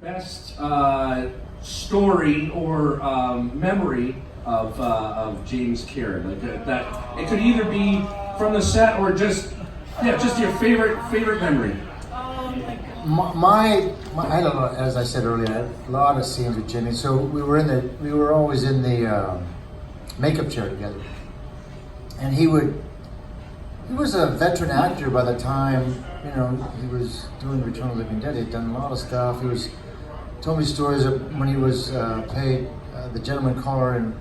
best story or memory of James Karen? Like that, it could either be from the set or just your favorite memory. My I had as I said earlier, I had a lot of scenes with Jimmy. So we were always in the makeup chair together, and he was a veteran actor by the time he was doing Return of the Living Dead. He'd done a lot of stuff. Told me stories of when he was paid the gentleman caller in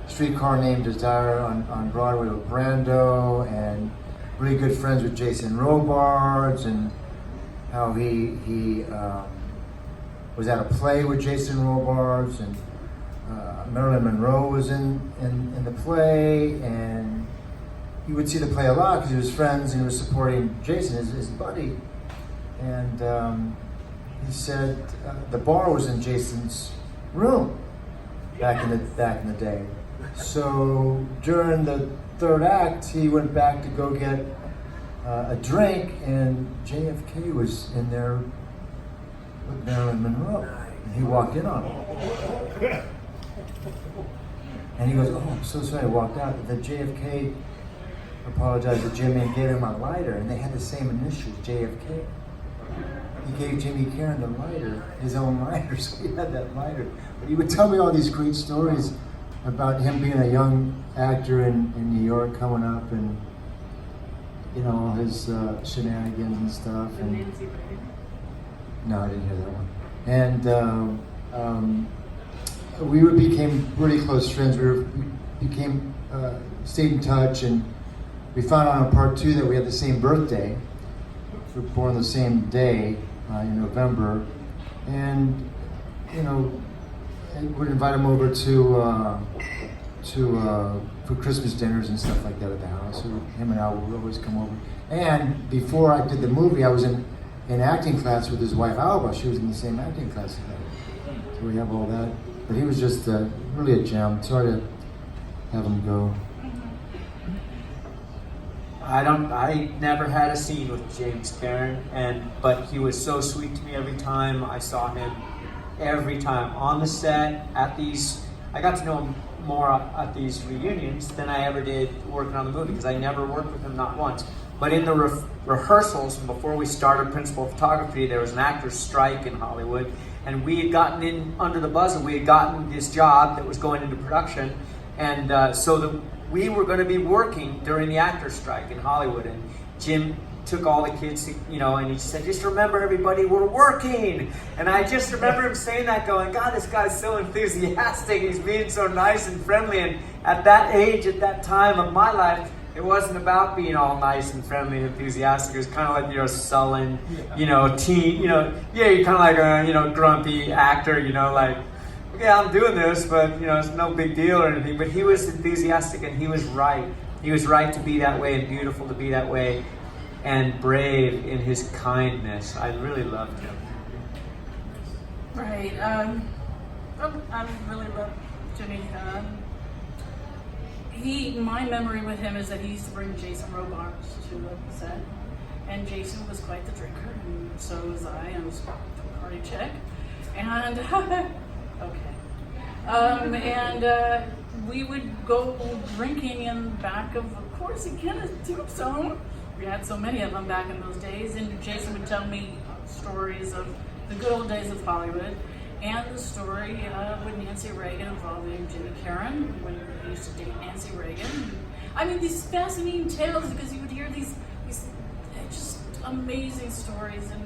Streetcar Named Desire on Broadway with Brando, and really good friends with Jason Robards, and how he was at a play with Jason Robards, and Marilyn Monroe was in the play, and he would see the play a lot because he was friends and he was supporting Jason, his buddy. And he said the bar was in Jason's room back in the day. So during the third act, he went back to go get a drink, and JFK was in there with Marilyn Monroe. And he walked in on him. And he goes, "Oh, I'm so sorry," I walked out. The JFK apologized to Jimmy and gave him a lighter, and they had the same initials, JFK. He gave Jimmy Karen the lighter, his own lighter, so he had that lighter. But he would tell me all these great stories about him being a young actor in New York coming up, and all his shenanigans and stuff. And Nancy Reagan? No, I didn't hear that one. And we became really close friends. Stayed in touch, and we found out on part 2 that we had the same birthday. We were born the same day in November, and we'd invite him over for Christmas dinners and stuff like that at the house. So him and I would always come over. And before I did the movie, I was in acting class with his wife Alba. She was in the same acting class as me. So we have all that. But he was just really a gem. Sorry to have him go. I never had a scene with James Karen, but he was so sweet to me every time I saw him. Every time on the set, I got to know him more at these reunions than I ever did working on the movie, because I never worked with him, not once. But in the rehearsals, before we started principal photography, there was an actor's strike in Hollywood, and we had gotten in under the buzzer. We had gotten this job that was going into production, and so we were going to be working during the actor's strike in Hollywood. And Jim took all the kids, and he said, "Just remember, everybody, we're working." And I just remember him saying that, going, "God, this guy's so enthusiastic. He's being so nice and friendly." And at that age, at that time of my life, it wasn't about being all nice and friendly and enthusiastic. It was kind of like you're a sullen, teen, you're kind of like a, grumpy actor, like, "Okay, I'm doing this, but, it's no big deal or anything." But he was enthusiastic, and he was right. He was right to be that way, and beautiful to be that way, and brave in his kindness. I really loved him. Right. I really love Jimmy. My memory with him is that he used to bring Jason Robards to the set, and Jason was quite the drinker, and so was I. I was a party chick, and okay. We would go drinking in the back of course, again, a tombstone. We had so many of them back in those days, and Jason would tell me stories of the good old days of Hollywood, and the story with Nancy Reagan involving Jimmy Karen, when he used to date Nancy Reagan. I mean, these fascinating tales, because you would hear these just amazing stories. And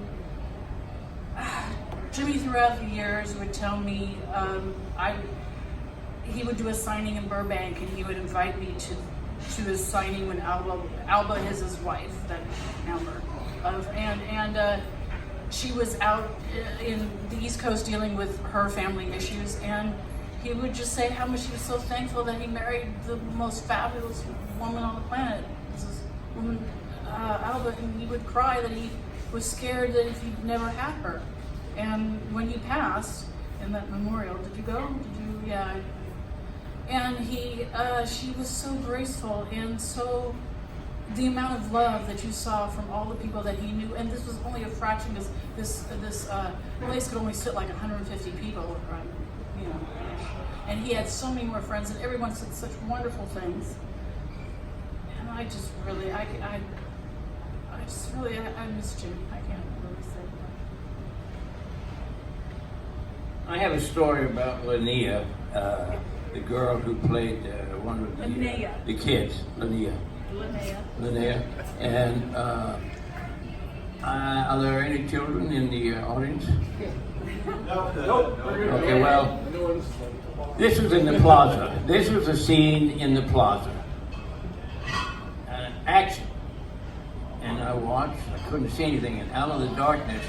Jimmy, throughout the years, would tell me, he would do a signing in Burbank, and he would invite me to his signing when Alba is his wife, that Amber, and she was out in the East Coast dealing with her family issues, and he would just say how much he was so thankful that he married the most fabulous woman on the planet, this woman, Alba, and he would cry that he was scared that if he'd never had her. And when he passed in that memorial, did you go? Yeah. And she was so graceful and so the amount of love that you saw from all the people that he knew, and this was only a fraction because this place could only sit like 150 people, you know, and he had so many more friends, and everyone said such wonderful things. And I just really, I miss Jimmy. I can't really say that. I have a story about Linnea, the girl who played one of the kids, Linnea. And are there any children in the audience? Nope. Okay, well, this was in the plaza. This was a scene in the plaza. Action. And I watched, I couldn't see anything, and out of the darkness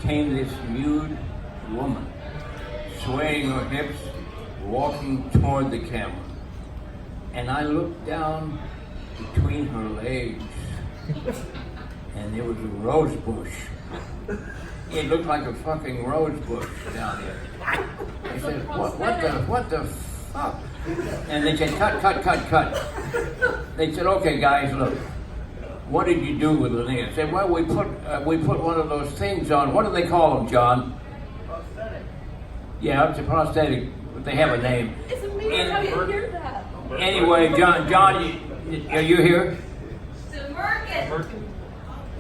came this nude woman, swaying her hips, walking toward the camera. And I looked down between her legs, and there was a rose bush. It looked like a fucking rose bush down there. I said, what the fuck? And they said, cut. They said, okay guys, look, what did you do with Linnea? I said, well, we put one of those things on. What do they call them, John? Prosthetic. Yeah, it's a prosthetic, but they have a name. It's amazing how you hear that. Anyway, John, are you here?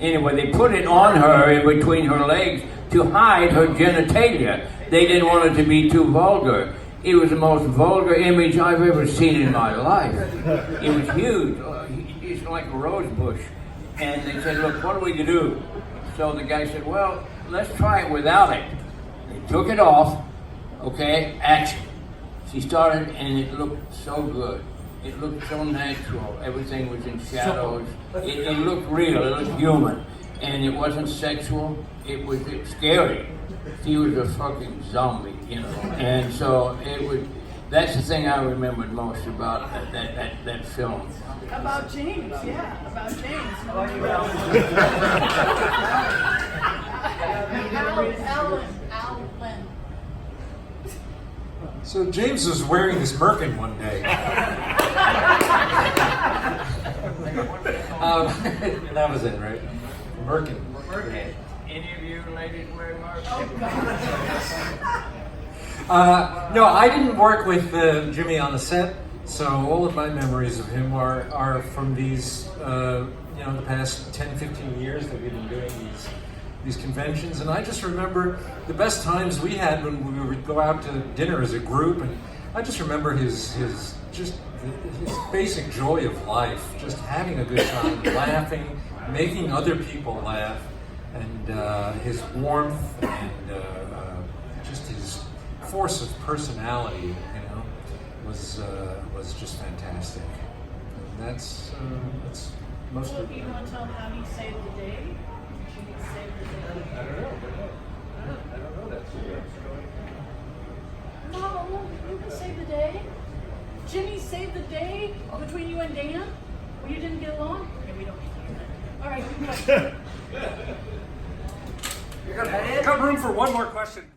Anyway, they put it on her in between her legs to hide her genitalia. They didn't want it to be too vulgar. It was the most vulgar image I've ever seen in my life. It was huge. It's like a rose bush. And they said, look, what are we to do? So the guy said, well, let's try it without it. They took it off. Okay, action. She started, and it looked so good. It looked so natural. Everything was in shadows. It looked real. It looked human. And it wasn't sexual. It was scary. She was a fucking zombie, you know. And so it was. That's the thing I remembered most about that film. About James, yeah, about James. Allan. So James was wearing this merkin one day. That was it, right? Merkin. Any of you ladies wear marks? No, I didn't work with Jimmy on the set, so all of my memories of him are from these, the past 10, 15 years that we've been doing these conventions. And I just remember the best times we had when we would go out to dinner as a group, and I just remember his basic joy of life, just having a good time, laughing, making other people laugh, and his warmth and just his force of personality, was just fantastic. And that's most Well, of if you want to tell them how he saved the day, Jimmy saved the day. I don't know that story. No, you can save the day. Jimmy saved the day between you and Dan when you didn't get along. Okay, we don't need to do that. All right, good question. Got room for one more question.